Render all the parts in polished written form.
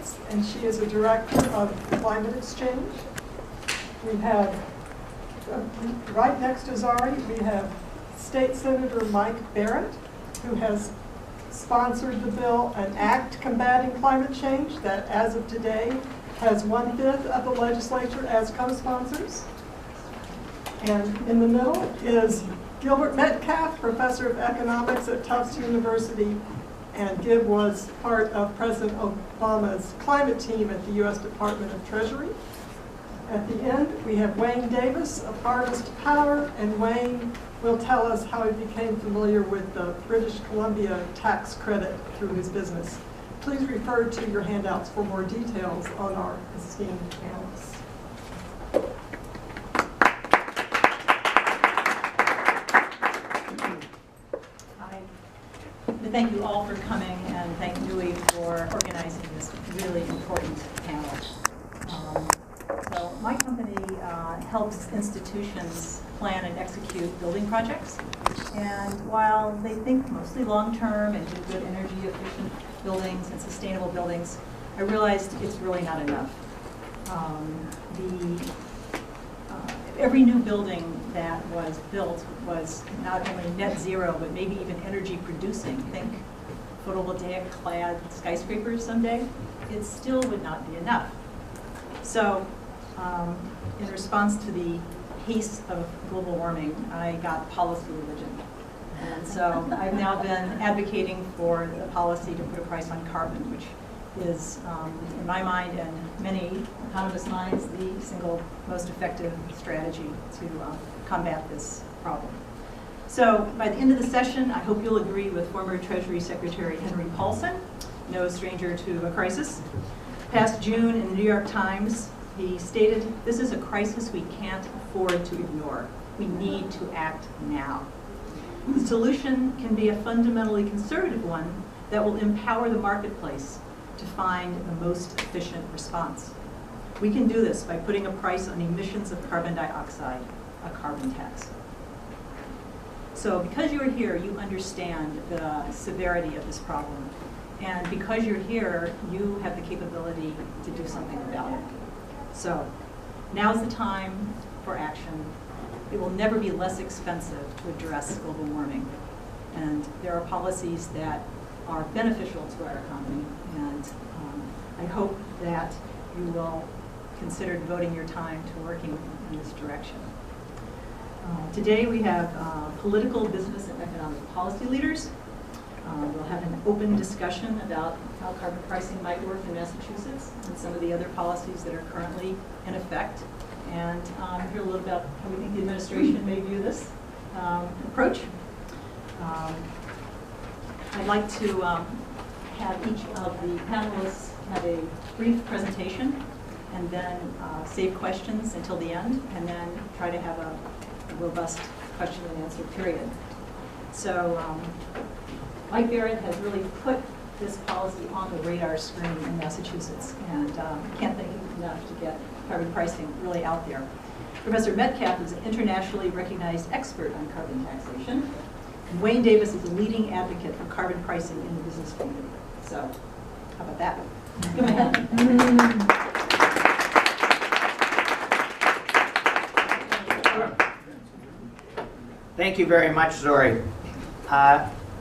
Economics, and she is a director of Climate Exchange. We have, right next to Zari, we have State Senator Mike Barrett, who has sponsored the bill, an act combating climate change that, as of today, has 1/5 of the legislature as co-sponsors. And in the middle is Gilbert Metcalf, professor of economics at Tufts University, and Gib was part of President Obama's climate team at the U.S. Department of Treasury. At the end, we have Wayne Davis of Harvest Power, and Wayne will tell us how he became familiar with the British Columbia tax credit through his business. Please refer to your handouts for more details on our esteemed panelists. Thank you all for coming, and thank DOER for organizing this really important panel. So my company helps institutions plan and execute building projects. And while they think mostly long-term and do good energy-efficient buildings and sustainable buildings, I realized it's really not enough. Every new building that was built was not only net zero, but maybe even energy producing. Think photovoltaic clad skyscrapers someday. It still would not be enough. So in response to the pace of global warming, I got policy religion. And so I've now been advocating for the policy to put a price on carbon, which is, in my mind and many economists' minds, the single most effective strategy to combat this problem. So by the end of the session, I hope you'll agree with former Treasury Secretary Henry Paulson, no stranger to a crisis. Past June in the New York Times, he stated, "This is a crisis we can't afford to ignore. We need to act now." The solution can be a fundamentally conservative one that will empower the marketplace to find the most efficient response. We can do this by putting a price on emissions of carbon dioxide, a carbon tax. So because you're here, you understand the severity of this problem. And because you're here, you have the capability to do something about it. So now's the time for action. It will never be less expensive to address global warming. And there are policies that are beneficial to our economy. And I hope that you will consider devoting your time to working in this direction. Today we have political, business, and economic policy leaders. We'll have an open discussion about how carbon pricing might work in Massachusetts and some of the other policies that are currently in effect. And hear a little about how we think the administration may view this approach. I'd like to have each of the panelists have a brief presentation and then save questions until the end, and then try to have a robust question and answer period. So Mike Barrett has really put this policy on the radar screen in Massachusetts, and can't thank you enough to get carbon pricing really out there. Professor Metcalf is an internationally recognized expert on carbon taxation. And Wayne Davis is a leading advocate for carbon pricing in the business community. So how about that? Go ahead. Thank you very much, Zori.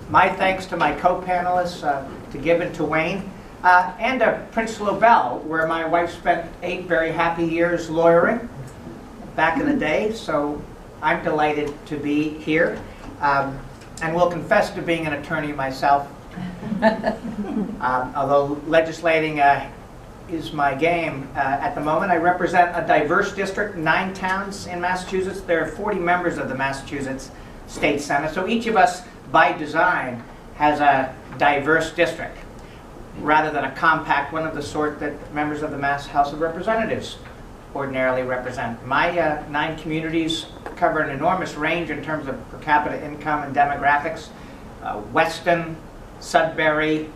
My thanks to my co-panelists, to Gib and to Wayne, and to Prince Lobel, where my wife spent 8 very happy years lawyering back in the day. So I'm delighted to be here, and will confess to being an attorney myself. Although legislating is my game at the moment. I represent a diverse district, 9 towns in Massachusetts. There are 40 members of the Massachusetts State Senate. So each of us, by design, has a diverse district, rather than a compact one of the sort that members of the Mass House of Representatives ordinarily represent. My 9 communities cover an enormous range in terms of per capita income and demographics. Weston, Sudbury,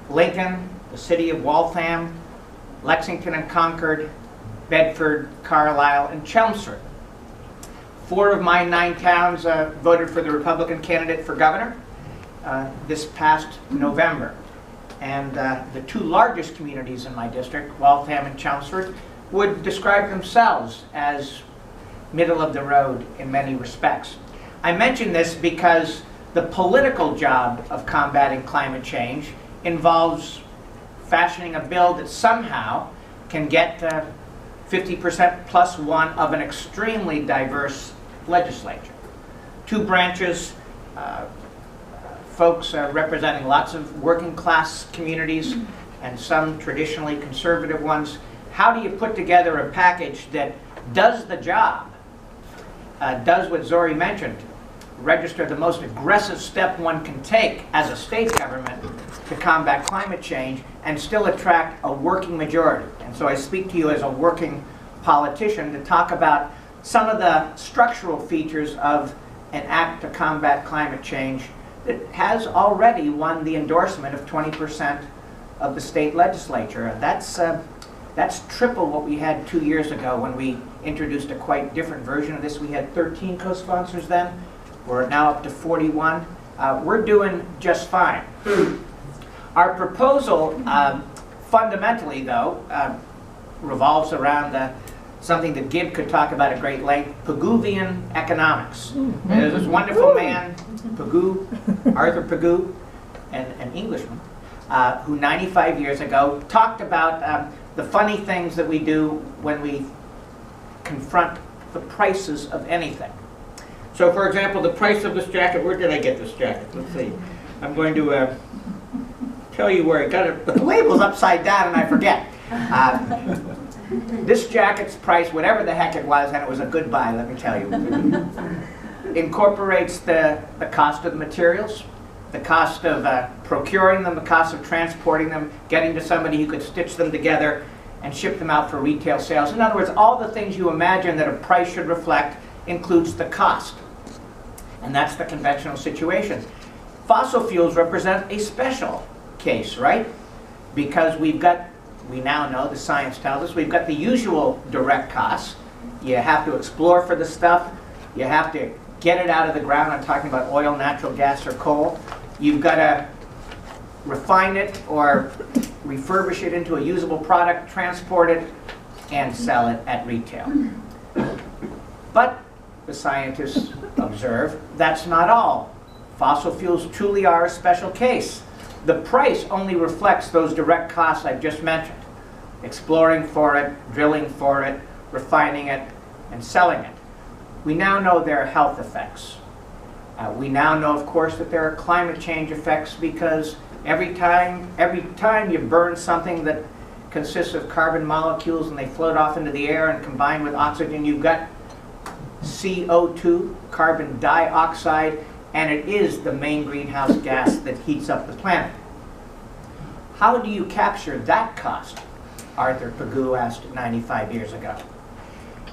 Lincoln, the city of Waltham, Lexington and Concord, Bedford, Carlisle, and Chelmsford. 4 of my 9 towns voted for the Republican candidate for governor this past November. and the two largest communities in my district, Waltham and Chelmsford, would describe themselves as middle of the road in many respects. I mention this because the political job of combating climate change involves fashioning a bill that somehow can get 50% plus one of an extremely diverse legislature. Two branches, folks representing lots of working class communities and some traditionally conservative ones. How do you put together a package that does the job, does what Zori mentioned, register the most aggressive step one can take as a state government to combat climate change and still attract a working majority? And so I speak to you as a working politician to talk about some of the structural features of an act to combat climate change that has already won the endorsement of 20% of the state legislature. That's triple what we had 2 years ago when we introduced a quite different version of this. We had 13 co-sponsors then. We're now up to 41. We're doing just fine. Our proposal, fundamentally though, revolves around something that Gibb could talk about at great length, Pigouvian economics. There's this wonderful man, Pigou, Arthur Pigou, an Englishman, who 95 years ago talked about the funny things that we do when we confront the prices of anything. So for example, the price of this jacket, where did I get this jacket? Let's see. I'm going to tell you where I got it. The label's upside down and I forget. This jacket's price, whatever the heck it was, and it was a good buy, let me tell you, incorporates the cost of the materials, the cost of procuring them, the cost of transporting them, getting to somebody who could stitch them together and ship them out for retail sales. In other words, all the things you imagine that a price should reflect includes the cost. And that's the conventional situation. Fossil fuels represent a special case, right? Because we now know, the science tells us, we've got the usual direct costs. You have to explore for the stuff. You have to get it out of the ground. I'm talking about oil, natural gas, or coal. You've got to refine it or refurbish it into a usable product, transport it, and sell it at retail. But the scientists observe that's not all. Fossil fuels truly are a special case. The price only reflects those direct costs I've just mentioned. Exploring for it, drilling for it, refining it, and selling it. We now know there are health effects. We now know, of course, that there are climate change effects because every time you burn something that consists of carbon molecules and they float off into the air and combine with oxygen, you've got CO2, carbon dioxide, and it is the main greenhouse gas that heats up the planet. How do you capture that cost? Arthur Pigou asked 95 years ago.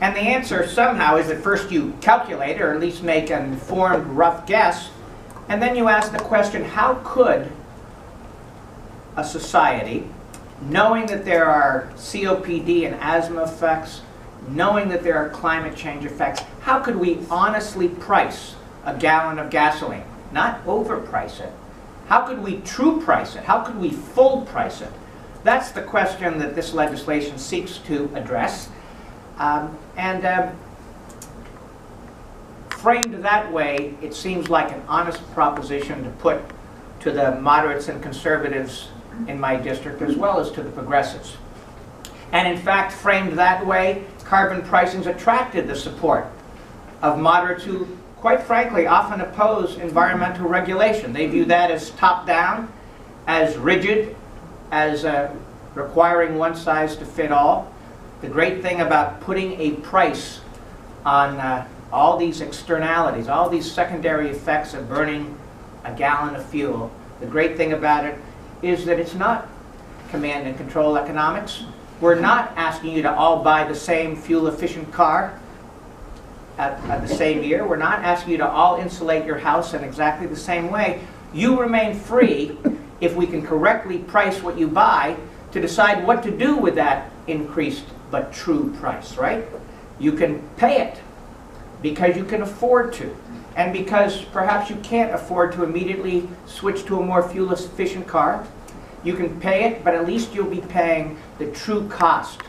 And the answer somehow is that first you calculate, or at least make an informed rough guess, and then you ask the question, how could a society, knowing that there are COPD and asthma effects, knowing that there are climate change effects, how could we honestly price a gallon of gasoline? Not overprice it. How could we true price it? How could we full price it? That's the question that this legislation seeks to address. Framed that way, it seems like an honest proposition to put to the moderates and conservatives in my district as well as to the progressives. And in fact, framed that way, carbon pricing's attracted the support of moderates who, quite frankly, often oppose environmental regulation. They view that as top-down, as rigid, as requiring one size to fit all. The great thing about putting a price on all these externalities, all these secondary effects of burning a gallon of fuel, the great thing about it is that it's not command and control economics. We're not asking you to all buy the same fuel-efficient car at the same year. We're not asking you to all insulate your house in exactly the same way. You remain free, if we can correctly price what you buy, to decide what to do with that increased but true price, right? You can pay it because you can afford to, and because perhaps you can't afford to immediately switch to a more fuel-efficient car. You can pay it, but at least you'll be paying the true cost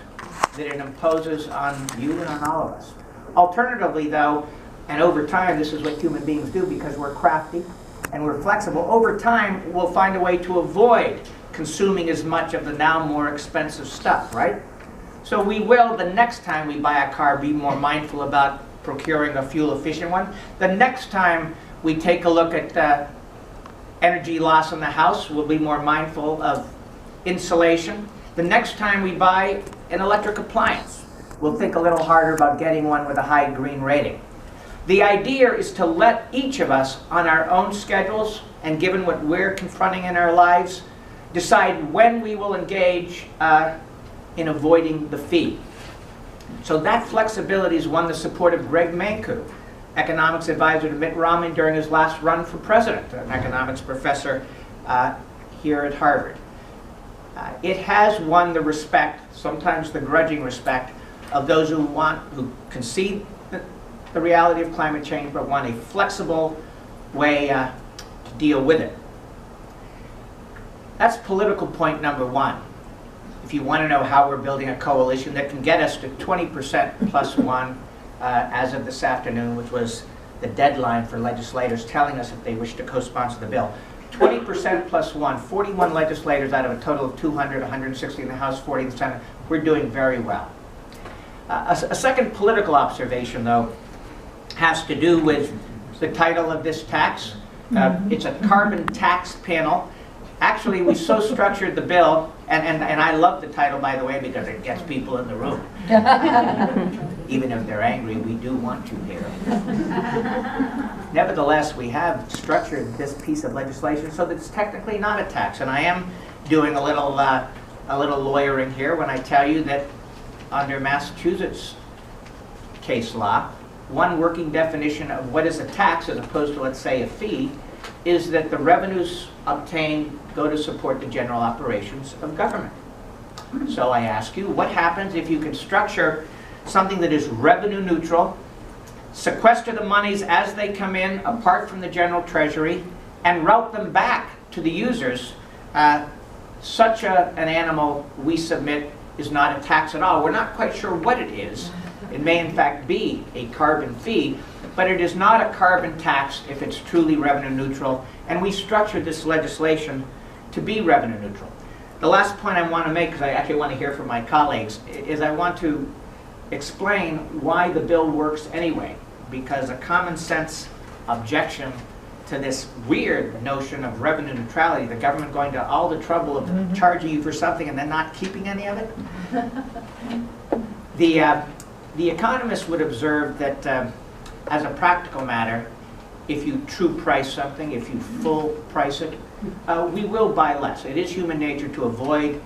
that it imposes on you and on all of us. Alternatively, though, and over time, this is what human beings do because we're crafty and we're flexible, over time we'll find a way to avoid consuming as much of the now more expensive stuff, right? So we will, the next time we buy a car, be more mindful about procuring a fuel-efficient one. The next time we take a look at energy loss in the house, we'll be more mindful of insulation. The next time we buy an electric appliance, we'll think a little harder about getting one with a high green rating. The idea is to let each of us, on our own schedules, and given what we're confronting in our lives, decide when we will engage in avoiding the fee. So that flexibility has won the support of Greg Mankiw, economics advisor to Mitt Romney during his last run for president, an economics professor here at Harvard. It has won the respect, sometimes the grudging respect, of those who concede the reality of climate change but want a flexible way to deal with it. That's political point number one. If you want to know how we're building a coalition that can get us to 20% plus one as of this afternoon, which was the deadline for legislators telling us if they wish to co-sponsor the bill. 20% plus one, 41 legislators out of a total of 200, 160 in the House, 40 in the Senate. We're doing very well. A second political observation, though, has to do with the title of this tax. It's a carbon tax panel. Actually, we so structured the bill, and I love the title, by the way, because it gets people in the room. Even if they're angry, we do want to hear. Nevertheless, we have structured this piece of legislation so that it's technically not a tax. And I am doing a little lawyering here when I tell you that under Massachusetts case law, one working definition of what is a tax as opposed to, let's say, a fee, is that the revenues obtained go to support the general operations of government. So I ask you, what happens if you can structure something that is revenue neutral, sequester the monies as they come in apart from the general treasury, and route them back to the users? Such an animal, we submit, is not a tax at all. We're not quite sure what it is. It may in fact be a carbon fee, but it is not a carbon tax if it's truly revenue neutral, and we structured this legislation to be revenue neutral. The last point I want to make, because I actually want to hear from my colleagues, is I want to explain why the bill works anyway, because a common sense objection to this weird notion of revenue neutrality, the government going to all the trouble of charging you for something and then not keeping any of it. The economists would observe that as a practical matter, if you true price something, if you full price it, we will buy less. It is human nature to avoid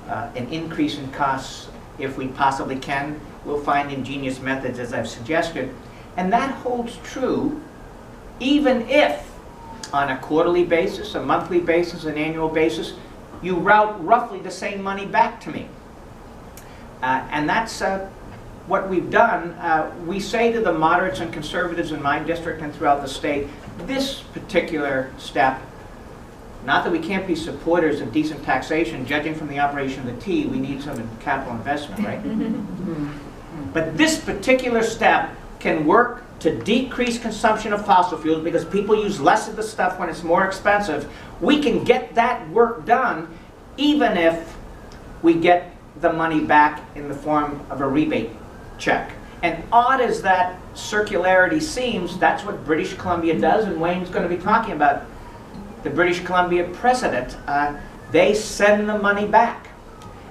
an increase in costs if we possibly can. We'll find ingenious methods, as I've suggested. And that holds true even if, on a quarterly basis, a monthly basis, an annual basis, you route roughly the same money back to me. And that's what we've done. We say to the moderates and conservatives in my district and throughout the state, this particular step, not that we can't be supporters of decent taxation, judging from the operation of the T, we need some capital investment, right? But this particular step can work to decrease consumption of fossil fuels because people use less of the stuff when it's more expensive. We can get that work done even if we get the money back in the form of a rebate check. And odd as that circularity seems, that's what British Columbia does, and Wayne's going to be talking about the British Columbia precedent. They send the money back,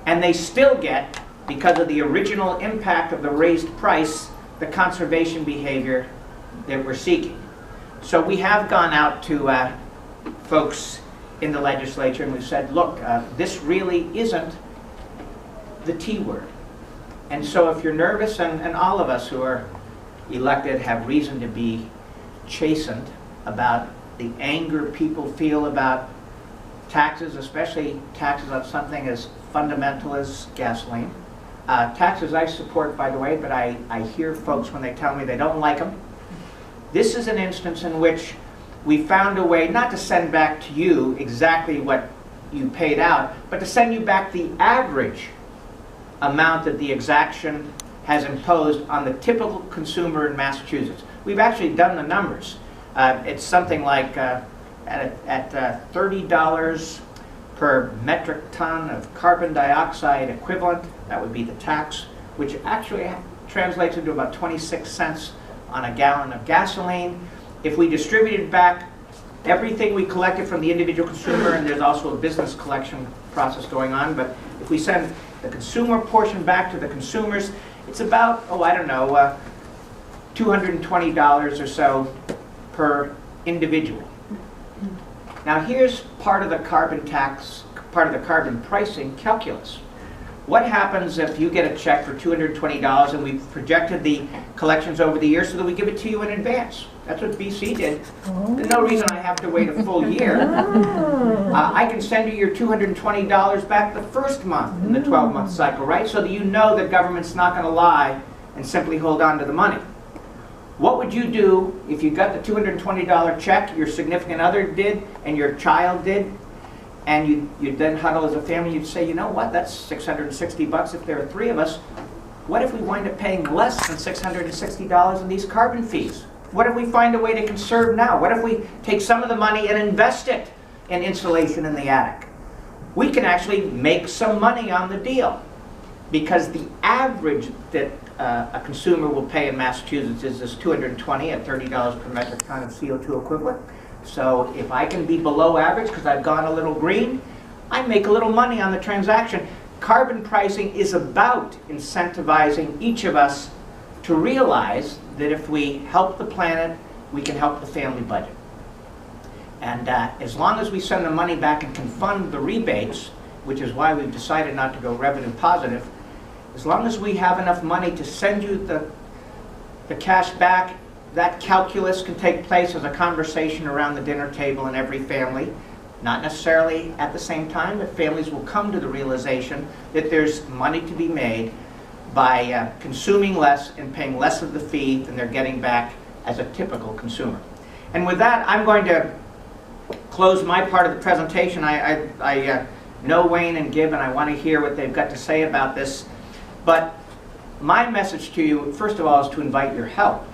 and they still get, because of the original impact of the raised price, the conservation behavior that we're seeking. So we have gone out to folks in the legislature and we've said, look, this really isn't the T word. And so if you're nervous, and all of us who are elected have reason to be chastened about the anger people feel about taxes, especially taxes on something as fundamental as gasoline. Taxes I support, by the way, but I hear folks when they tell me they don't like them. This is an instance in which we found a way not to send back to you exactly what you paid out, but to send you back the average amount that the exaction has imposed on the typical consumer in Massachusetts. We've actually done the numbers. It's something like at $30 per metric ton of carbon dioxide equivalent, that would be the tax, which actually translates into about 26 cents on a gallon of gasoline. If we distributed back everything we collected from the individual consumer, and there's also a business collection process going on, but if we send the consumer portion back to the consumers, it's about, oh, I don't know, $220 or so per individual. Now here's part of the carbon tax, part of the carbon pricing calculus. What happens if you get a check for $220 and we've projected the collections over the year so that we give it to you in advance? That's what BC did. There's no reason I have to wait a full year. I can send you your $220 back the first month in the 12-month cycle, right? So that you know that government's not going to lie and simply hold on to the money. What would you do if you got the $220 check, your significant other did, and your child did, and you'd then huddle as a family, you'd say, you know what, that's $660 if there are 3 of us. What if we wind up paying less than $660 in these carbon fees? What if we find a way to conserve now? What if we take some of the money and invest it in insulation in the attic? We can actually make some money on the deal, because the average that a consumer will pay in Massachusetts is this $220 at $30 per metric ton of CO2 equivalent. So if I can be below average because I've gone a little green, I make a little money on the transaction. Carbon pricing is about incentivizing each of us to realize that if we help the planet, we can help the family budget. And as long as we send the money back and can fund the rebates, which is why we've decided not to go revenue positive, as long as we have enough money to send you the cash back, that calculus can take place as a conversation around the dinner table in every family. Not necessarily at the same time, but families will come to the realization that there's money to be made by consuming less and paying less of the fee than they're getting back as a typical consumer. And with that, I'm going to close my part of the presentation. I know Wayne and Gibb, and I want to hear what they've got to say about this. But my message to you, first of all, is to invite your help.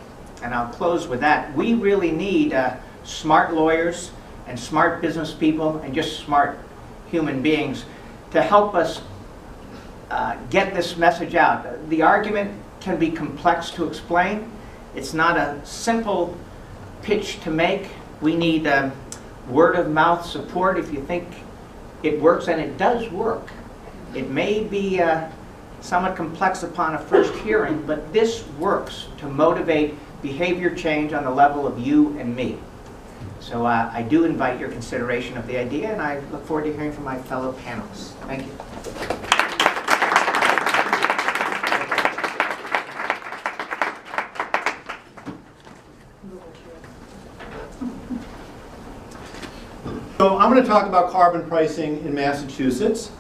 And I'll close with that. We really need smart lawyers and smart business people and just smart human beings to help us get this message out. The argument can be complex to explain. It's not a simple pitch to make. We need word-of-mouth support if you think it works, and it does work. It may be somewhat complex upon a first hearing, but this works to motivate behavior change on the level of you and me. So I do invite your consideration of the idea, and I look forward to hearing from my fellow panelists. Thank you. So I'm going to talk about carbon pricing in Massachusetts.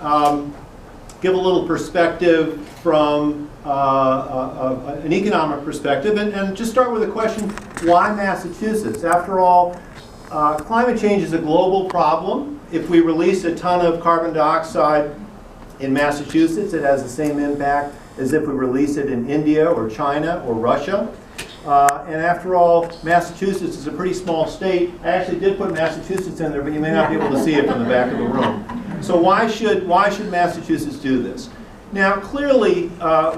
Give a little perspective from an economic perspective, and just start with a question: why Massachusetts? After all, climate change is a global problem. If we release a ton of carbon dioxide in Massachusetts, it has the same impact as if we release it in India or China or Russia. And after all, Massachusetts is a pretty small state. I actually did put Massachusetts in there, but you may not be able to see it from the back of the room. So why should Massachusetts do this? Now, clearly,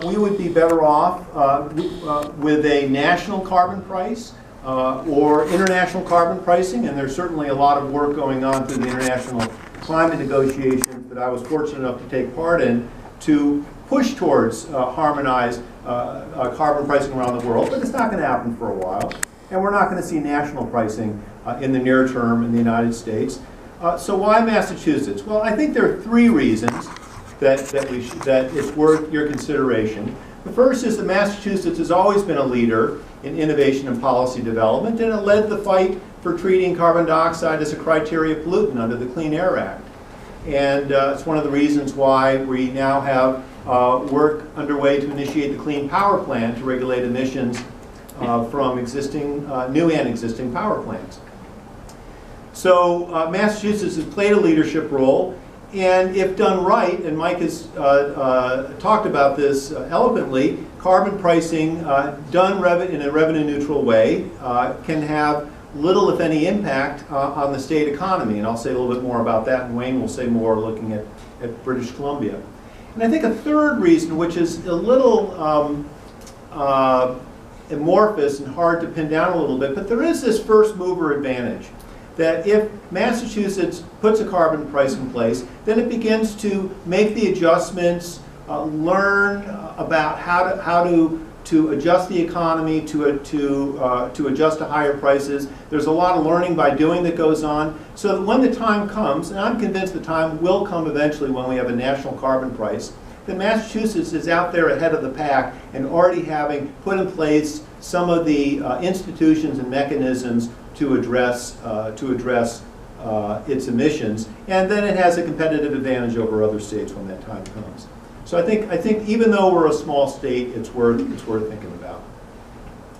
we would be better off with a national carbon price or international carbon pricing, and there's certainly a lot of work going on through the international climate negotiations that I was fortunate enough to take part in to push towards harmonized carbon pricing around the world, but it's not going to happen for a while, and we're not going to see national pricing in the near term in the United States. So why Massachusetts? Well, I think there are 3 reasons that it's worth your consideration. The first is that Massachusetts has always been a leader in innovation and policy development, and it led the fight for treating carbon dioxide as a criteria pollutant under the Clean Air Act. And it's one of the reasons why we now have work underway to initiate the Clean Power Plan to regulate emissions from existing, new and existing power plants. So Massachusetts has played a leadership role And if done right, and Mike has talked about this eloquently, carbon pricing done in a revenue neutral way can have little, if any, impact on the state economy. And I'll say a little bit more about that, and Wayne will say more looking at British Columbia. And I think a third reason, which is a little amorphous and hard to pin down a little bit, but there is this first mover advantage. That if Massachusetts puts a carbon price in place, then it begins to make the adjustments, learn about how to adjust the economy to adjust to higher prices. There's a lot of learning by doing that goes on, so that when the time comes, and I'm convinced the time will come eventually when we have a national carbon price, that Massachusetts is out there ahead of the pack and already having put in place some of the institutions and mechanisms to address its emissions, and then it has a competitive advantage over other states when that time comes. So I think even though we're a small state, it's worth thinking about.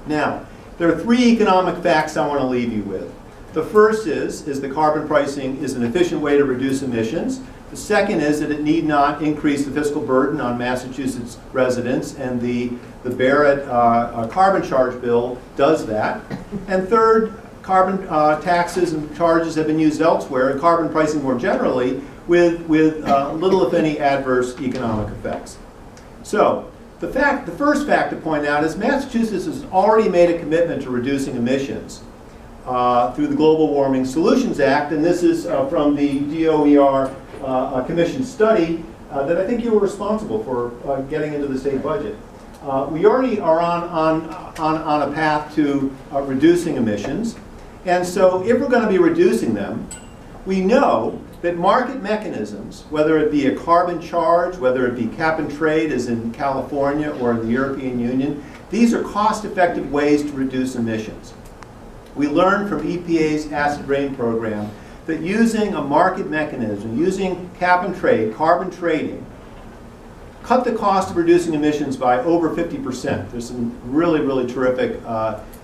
Now, there are three economic facts I want to leave you with. The first is the carbon pricing is an efficient way to reduce emissions. The second is that it need not increase the fiscal burden on Massachusetts residents, and the Barrett carbon charge bill does that. And third, carbon taxes and charges have been used elsewhere, and carbon pricing more generally, with little, if any, adverse economic effects. So, the first fact to point out is Massachusetts has already made a commitment to reducing emissions through the Global Warming Solutions Act, and this is from the DOER Commission study that I think you were responsible for getting into the state budget. We already are on a path to reducing emissions. And so if we're going to be reducing them, we know that market mechanisms, whether it be a carbon charge, whether it be cap and trade as in California or in the European Union, these are cost-effective ways to reduce emissions. We learned from EPA's acid rain program that using a market mechanism, using cap and trade, carbon trading, cut the cost of reducing emissions by over 50%. There's some really, really terrific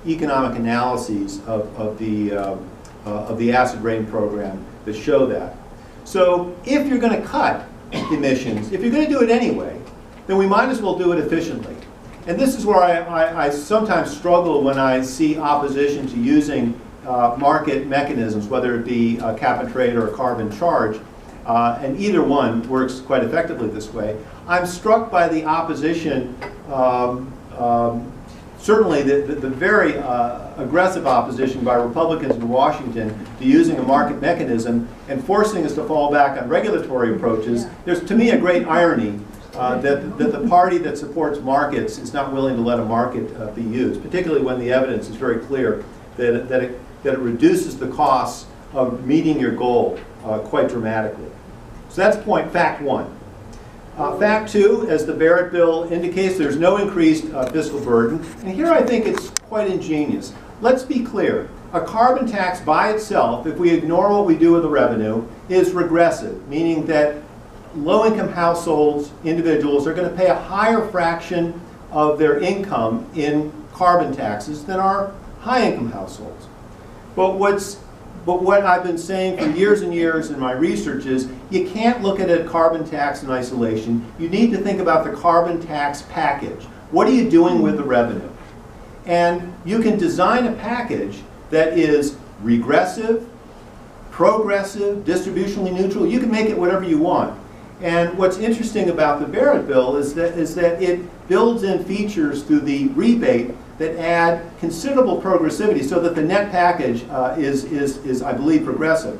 economic analyses of the acid rain program that show that. So if you're going to cut emissions, if you're going to do it anyway, then we might as well do it efficiently. And this is where I sometimes struggle when I see opposition to using market mechanisms, whether it be a cap and trade or a carbon charge, and either one works quite effectively this way. I'm struck by the opposition, certainly the very aggressive opposition by Republicans in Washington to using a market mechanism and forcing us to fall back on regulatory approaches. There's, to me, a great irony that the party that supports markets is not willing to let a market be used, particularly when the evidence is very clear that it reduces the costs of meeting your goal quite dramatically. So that's fact one. Fact two, as the Barrett bill indicates, there's no increased fiscal burden. And here I think it's quite ingenious. Let's be clear. A carbon tax by itself, if we ignore what we do with the revenue, is regressive, meaning that low-income households, individuals, are going to pay a higher fraction of their income in carbon taxes than our high-income households. But what I've been saying for years and years in my research is you can't look at a carbon tax in isolation. You need to think about the carbon tax package. What are you doing with the revenue? And you can design a package that is regressive, progressive, distributionally neutral. You can make it whatever you want. And what's interesting about the Barrett bill is that it builds in features through the rebate that add considerable progressivity so that the net package is, I believe, progressive.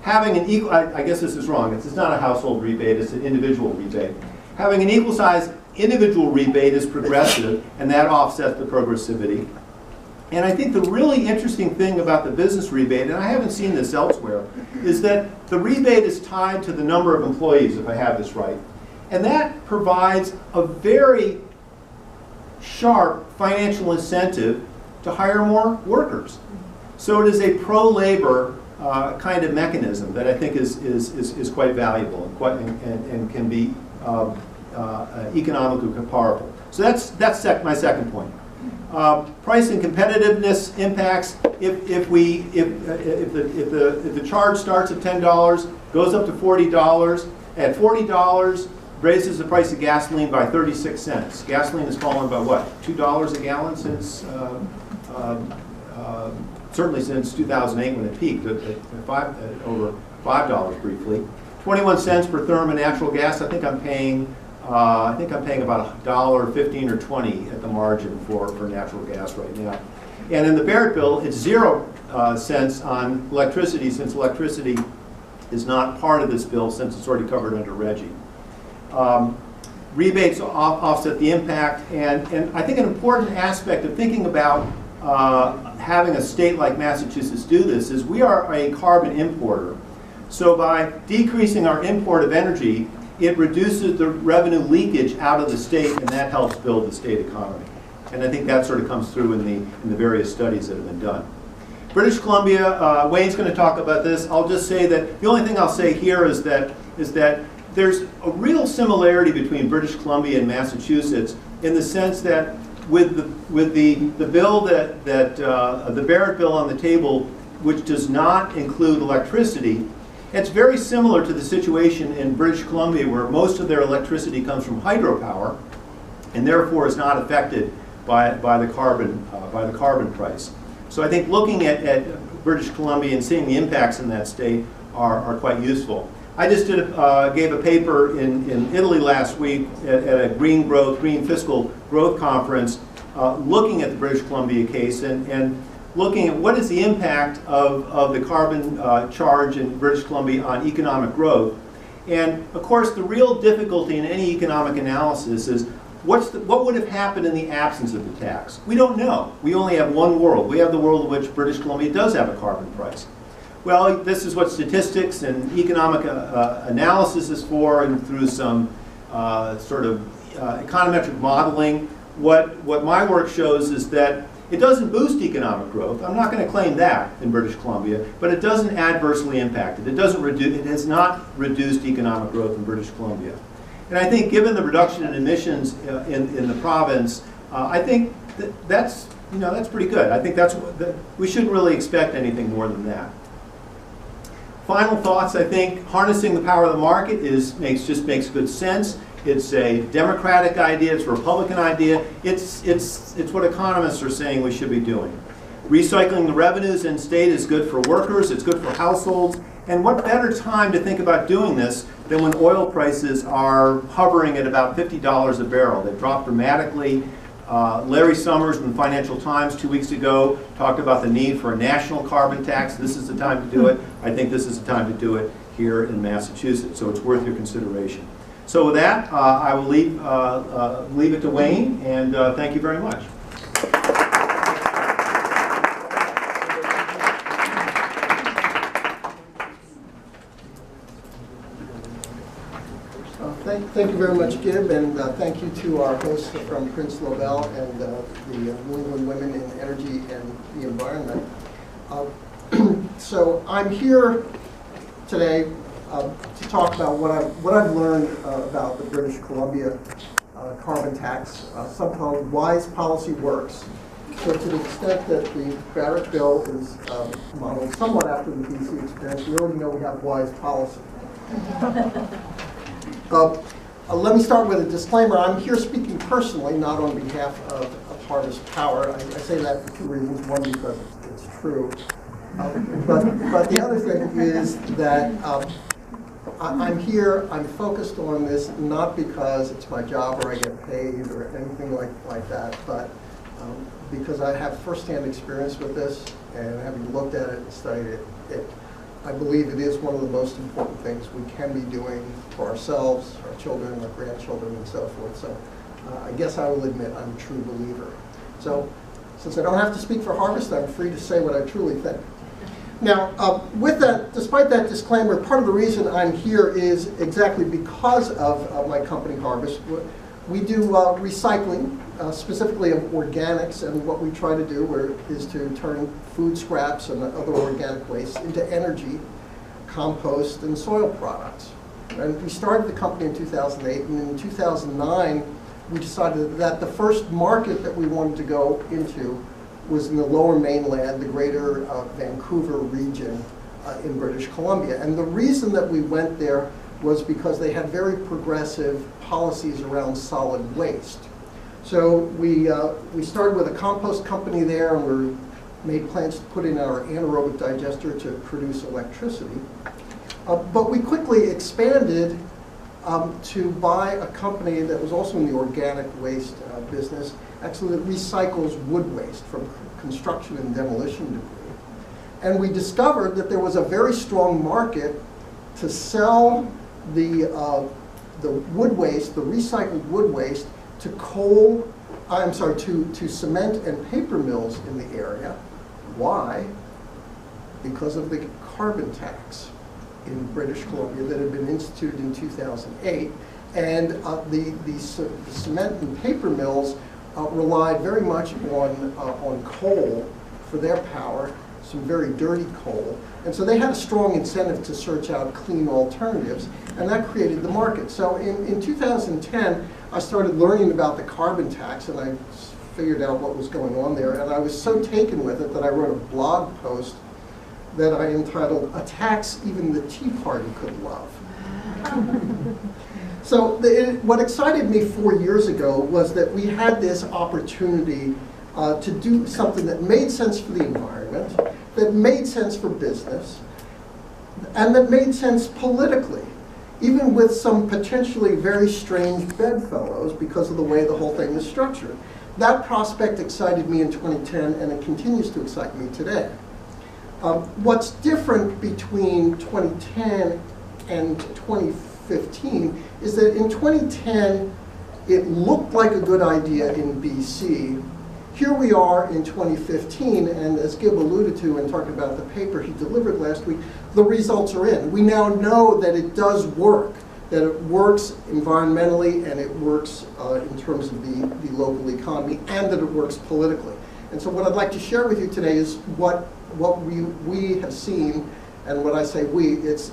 Having an equal, I guess this is wrong, it's not a household rebate, it's an individual rebate. Having an equal size individual rebate is progressive, and that offsets the progressivity. And I think the really interesting thing about the business rebate, and I haven't seen this elsewhere, is that the rebate is tied to the number of employees, if I have this right. And that provides a very sharp financial incentive to hire more workers. So it is a pro-labor kind of mechanism that I think is quite valuable and can be economically comparable. So that's my second point. Price and competitiveness impacts. If the charge starts at $10, goes up to $40, at $40 raises the price of gasoline by 36 cents. Gasoline has fallen by what, $2 a gallon since certainly since 2008 when it peaked at over $5 briefly. 21 cents per therm of natural gas. I think I'm paying about $1.15 or 20 at the margin for natural gas right now. And in the Barrett bill, it's 0 cents on electricity, since electricity is not part of this bill, since it's already covered under RGGI. Rebates offset the impact, and I think an important aspect of thinking about having a state like Massachusetts do this is we are a carbon importer. So by decreasing our import of energy, it reduces the revenue leakage out of the state, and that helps build the state economy. And I think that sort of comes through in the various studies that have been done. British Columbia, Wayne's going to talk about this. I'll just say that the only thing I'll say here is that there's a real similarity between British Columbia and Massachusetts in the sense that with the bill the Barrett bill on the table, which does not include electricity, it's very similar to the situation in British Columbia, where most of their electricity comes from hydropower, and therefore is not affected by the carbon price. So I think looking at British Columbia and seeing the impacts in that state are quite useful. I just gave a paper in Italy last week at a green fiscal growth conference, looking at the British Columbia case and looking at what is the impact of the carbon charge in British Columbia on economic growth. And of course, the real difficulty in any economic analysis is what would have happened in the absence of the tax? We don't know. We only have one world. We have the world in which British Columbia does have a carbon price. Well, this is what statistics and economic analysis is for, and through some sort of econometric modeling. What my work shows is that it doesn't boost economic growth. I'm not going to claim that in British Columbia, but it doesn't adversely impact it. It has not reduced economic growth in British Columbia. And I think given the reduction in emissions in the province, I think that's pretty good. I think we shouldn't really expect anything more than that. Final thoughts, I think harnessing the power of the market just makes good sense. It's a democratic idea, it's a Republican idea. It's what economists are saying we should be doing. Recycling the revenues in state is good for workers, it's good for households, and what better time to think about doing this than when oil prices are hovering at about $50 a barrel. They've dropped dramatically. Larry Summers in the Financial Times 2 weeks ago talked about the need for a national carbon tax. This is the time to do it. I think this is the time to do it here in Massachusetts, so it's worth your consideration. So with that, I will leave it to Wayne, and thank you very much. Thank you very much, Gib, and thank you to our hosts from Prince Lobel and the New England Women in Energy and the Environment. So I'm here today to talk about what I've learned about the British Columbia carbon tax, something called Wise Policy Works. So to the extent that the Barrett bill is modeled somewhat after the DC experience, we already know we have wise policy. Let me start with a disclaimer. I'm here speaking personally, not on behalf of Harvest Power. I say that for two reasons. One, because it's true. But the other thing is that I'm here, I'm focused on this not because it's my job or I get paid or anything like that, but because I have firsthand experience with this, and having looked at it and studied it, I believe it is one of the most important things we can be doing for ourselves, our children, our grandchildren, and so forth. So I guess I will admit I'm a true believer. So since I don't have to speak for Harvest, I'm free to say what I truly think. Now, with that, despite that disclaimer, part of the reason I'm here is exactly because of my company, Harvest. We do recycling, specifically of organics, and what we try to do is to turn food scraps and other organic waste into energy, compost, and soil products. And we started the company in 2008, and in 2009, we decided that the first market that we wanted to go into was in the Lower Mainland, the greater Vancouver region in British Columbia. And the reason that we went there was because they had very progressive policies around solid waste. So we started with a compost company there, and we made plans to put in our anaerobic digester to produce electricity. But we quickly expanded to buy a company that was also in the organic waste business, actually that recycles wood waste from construction and demolition debris. And we discovered that there was a very strong market to sell the wood waste, the recycled wood waste, to to cement and paper mills in the area. Why? Because of the carbon tax in British Columbia that had been instituted in 2008. And the cement and paper mills relied very much on coal for their power, some very dirty coal. And so they had a strong incentive to search out clean alternatives, and that created the market. So in 2010, I started learning about the carbon tax, and I figured out what was going on there, and I was so taken with it that I wrote a blog post that I entitled, "A Tax Even the Tea Party Could Love." So what excited me 4 years ago was that we had this opportunity to do something that made sense for the environment, that made sense for business, and that made sense politically, even with some potentially very strange bedfellows because of the way the whole thing is structured. That prospect excited me in 2010, and it continues to excite me today. What's different between 2010 and 2015 is that in 2010, it looked like a good idea in BC. Here we are in 2015, and as Gib alluded to and talked about the paper he delivered last week, the results are in. We now know that it does work, that it works environmentally, and it works in terms of the local economy, and that it works politically. And so what I'd like to share with you today is what we have seen, and when I say we, it's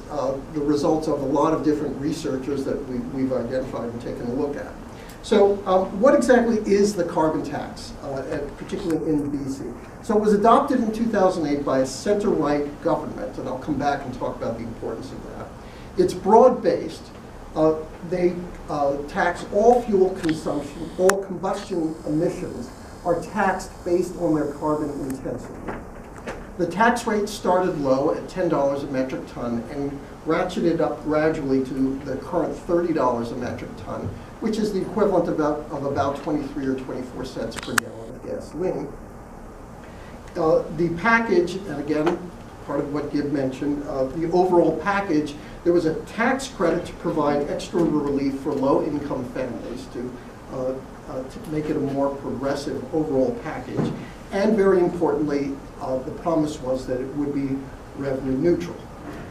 the results of a lot of different researchers that we've identified and taken a look at. So what exactly is the carbon tax, particularly in BC? So it was adopted in 2008 by a center-right government, and I'll come back and talk about the importance of that. It's broad-based. They tax all fuel consumption, all combustion emissions are taxed based on their carbon intensity. The tax rate started low at $10 a metric ton and ratcheted up gradually to the current $30 a metric ton, which is the equivalent of about 23 or 24 cents per gallon of gasoline. The package, and again, part of what Gib mentioned, the overall package, there was a tax credit to provide extra relief for low-income families to make it a more progressive overall package. And very importantly, the promise was that it would be revenue neutral.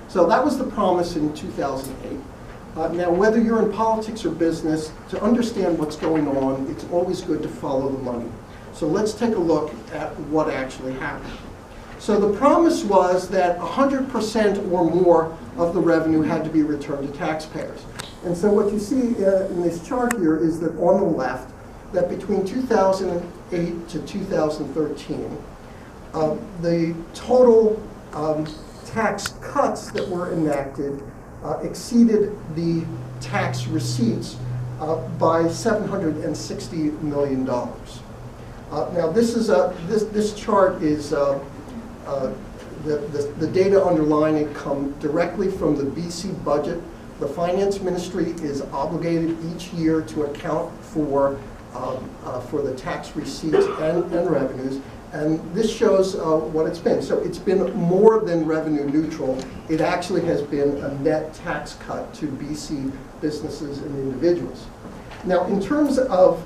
So that was the promise in 2008. Now, whether you're in politics or business, to understand what's going on, it's always good to follow the money. So let's take a look at what actually happened. So the promise was that 100% or more of the revenue had to be returned to taxpayers. And so what you see in this chart here is that on the left, that between 2008 to 2013, the total tax cuts that were enacted exceeded the tax receipts by $760 million. Now this chart is the data underlying it come directly from the BC budget. The Finance Ministry is obligated each year to account for the tax receipts and revenues. And this shows what it's been. So it's been more than revenue neutral. It actually has been a net tax cut to BC businesses and individuals. Now, in terms of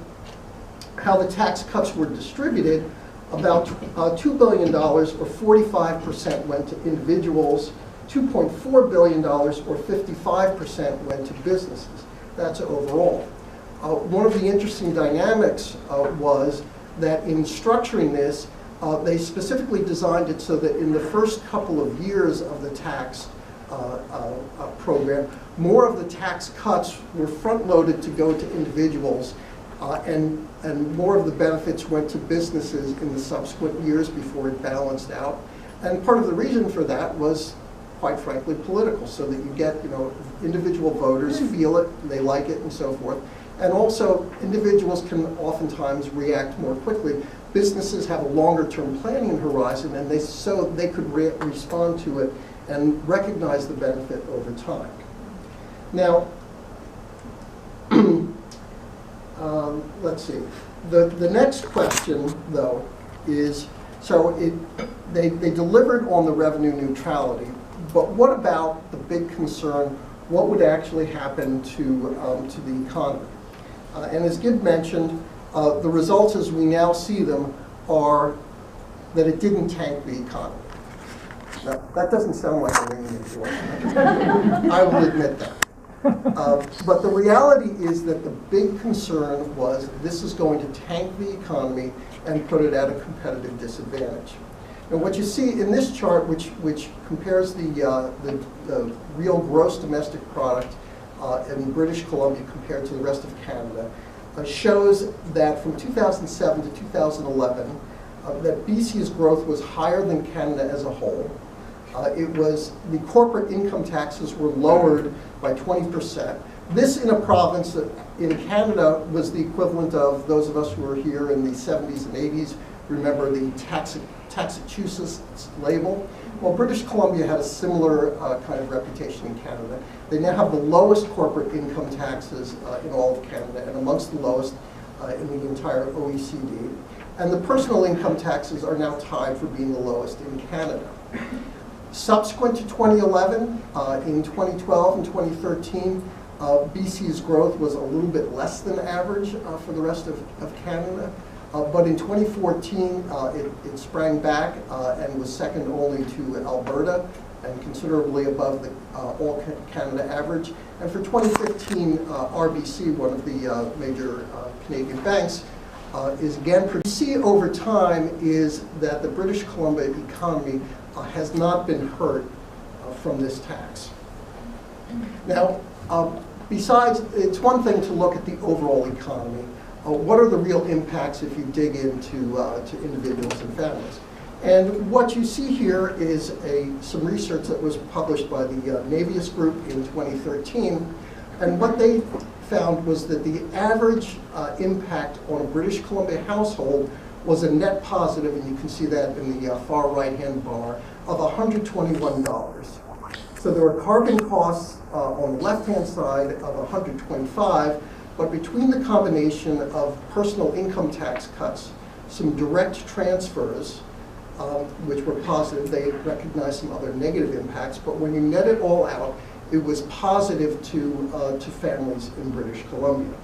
how the tax cuts were distributed, about $2 billion, or 45%, went to individuals. $2.4 billion, or 55%, went to businesses. That's overall. One of the interesting dynamics was that in structuring this, they specifically designed it so that in the first couple of years of the tax program, more of the tax cuts were front-loaded to go to individuals and more of the benefits went to businesses in the subsequent years before it balanced out. And part of the reason for that was, quite frankly, political, so that you get, individual voters feel it, they like it, and so forth. And also, individuals can oftentimes react more quickly. Businesses have a longer-term planning horizon, and so they could respond to it and recognize the benefit over time. Now, let's see. The next question, though, is, so they delivered on the revenue neutrality, but what about the big concern, what would actually happen to the economy? And as Gib mentioned, the results as we now see them are that it didn't tank the economy. Now, that doesn't sound like a ringing endorsement. I will admit that. But the reality is that the big concern was this is going to tank the economy and put it at a competitive disadvantage. And what you see in this chart, which compares the real gross domestic product in British Columbia compared to the rest of Canada, shows that from 2007 to 2011, that BC's growth was higher than Canada as a whole. The corporate income taxes were lowered by 20%. This in a province that in Canada was the equivalent of, those of us who were here in the 70s and 80s, remember the Taxachusetts label. Well, British Columbia had a similar kind of reputation in Canada. They now have the lowest corporate income taxes in all of Canada, and amongst the lowest in the entire OECD. And the personal income taxes are now tied for being the lowest in Canada. Subsequent to 2011, in 2012 and 2013, BC's growth was a little bit less than average for the rest of Canada. But in 2014, it sprang back and was second only to Alberta and considerably above the all Canada average. And for 2015, RBC, one of the major Canadian banks, is again, what you see over time is that the British Columbia economy has not been hurt from this tax. Now, besides, it's one thing to look at the overall economy. What are the real impacts if you dig into to individuals and families? And what you see here is some research that was published by the Navius Group in 2013. And what they found was that the average impact on a British Columbia household was a net positive, and you can see that in the far right-hand bar, of $121. So there were carbon costs on the left-hand side of $125, but between the combination of personal income tax cuts, some direct transfers, which were positive, they recognized some other negative impacts, but when you net it all out, it was positive to families in British Columbia.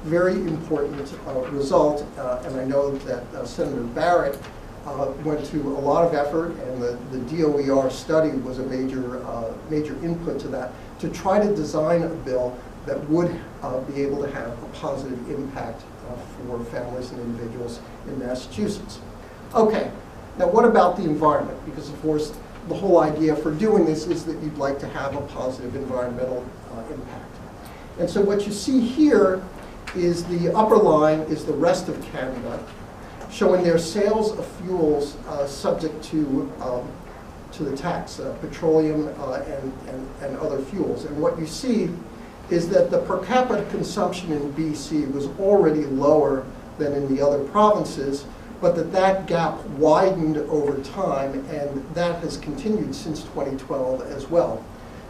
Very important result, and I know that Senator Barrett went to a lot of effort, and the DOER study was a major input to that, to try to design a bill that would be able to have a positive impact for families and individuals in Massachusetts. Okay, now what about the environment? Because of course, the whole idea for doing this is that you'd like to have a positive environmental impact. And so what you see here is the upper line is the rest of Canada, showing their sales of fuels subject to the tax, petroleum and other fuels. And what you see is that the per capita consumption in BC was already lower than in the other provinces, but that gap widened over time, and that has continued since 2012 as well.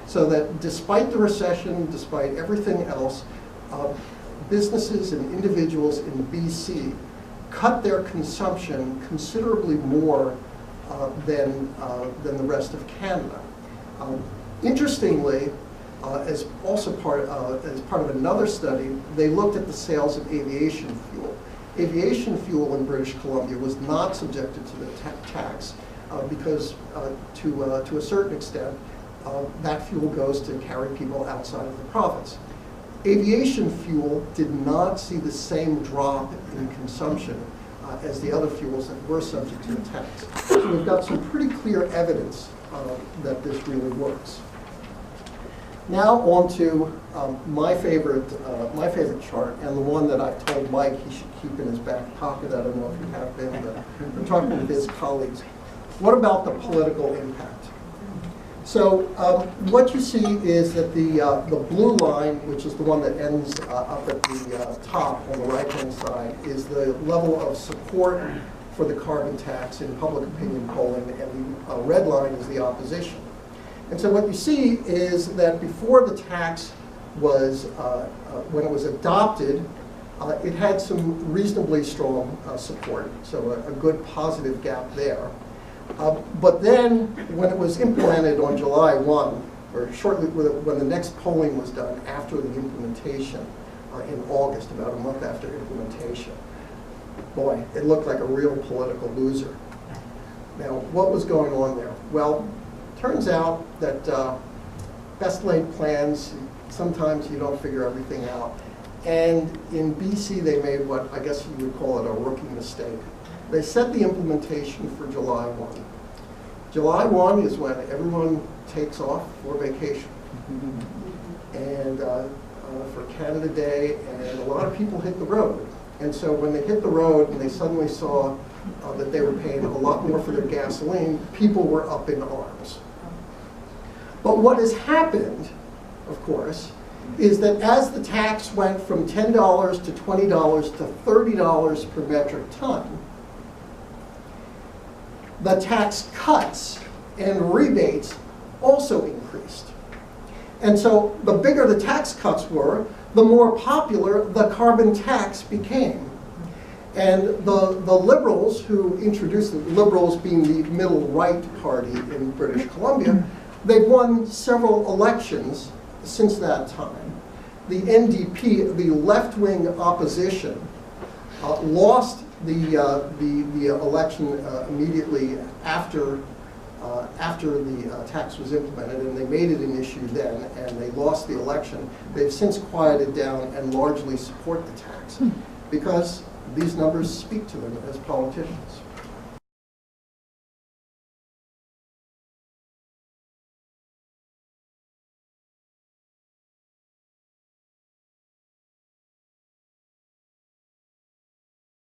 So that despite the recession, despite everything else, businesses and individuals in BC cut their consumption considerably more than the rest of Canada. Interestingly, as part of another study, they looked at the sales of aviation fuel. Aviation fuel in British Columbia was not subjected to the tax because, to a certain extent, that fuel goes to carry people outside of the province. Aviation fuel did not see the same drop in consumption as the other fuels that were subject to the tax. So we've got some pretty clear evidence that this really works. Now on to my favorite chart, and the one that I've told Mike he should keep in his back pocket. I don't know if you have been, but I'm talking with his colleagues. What about the political impact? So what you see is that the blue line, which is the one that ends up at the top on the right-hand side, is the level of support for the carbon tax in public opinion polling, and the red line is the opposition. And so what you see is that before the tax was, when it was adopted, it had some reasonably strong support, so a good positive gap there. But then, when it was implemented on July 1, or shortly when the next polling was done after the implementation in August, about a month after implementation, boy, it looked like a real political loser. Now, what was going on there? Well, turns out that best laid plans, sometimes you don't figure everything out. And in BC, they made what I guess you would call it a rookie mistake. They set the implementation for July 1. July 1 is when everyone takes off for vacation. And for Canada Day, and a lot of people hit the road. And so when they hit the road and they suddenly saw that they were paying a lot more for their gasoline, people were up in arms. But what has happened, of course, is that as the tax went from $10 to $20 to $30 per metric ton, the tax cuts and rebates also increased. And so the bigger the tax cuts were, the more popular the carbon tax became. And the Liberals who introduced it, Liberals being the middle right party in British Columbia, they've won several elections since that time. The NDP, the left-wing opposition, lost the election immediately after the tax was implemented, and they made it an issue then, and they lost the election. They've since quieted down and largely support the tax because these numbers speak to them as politicians.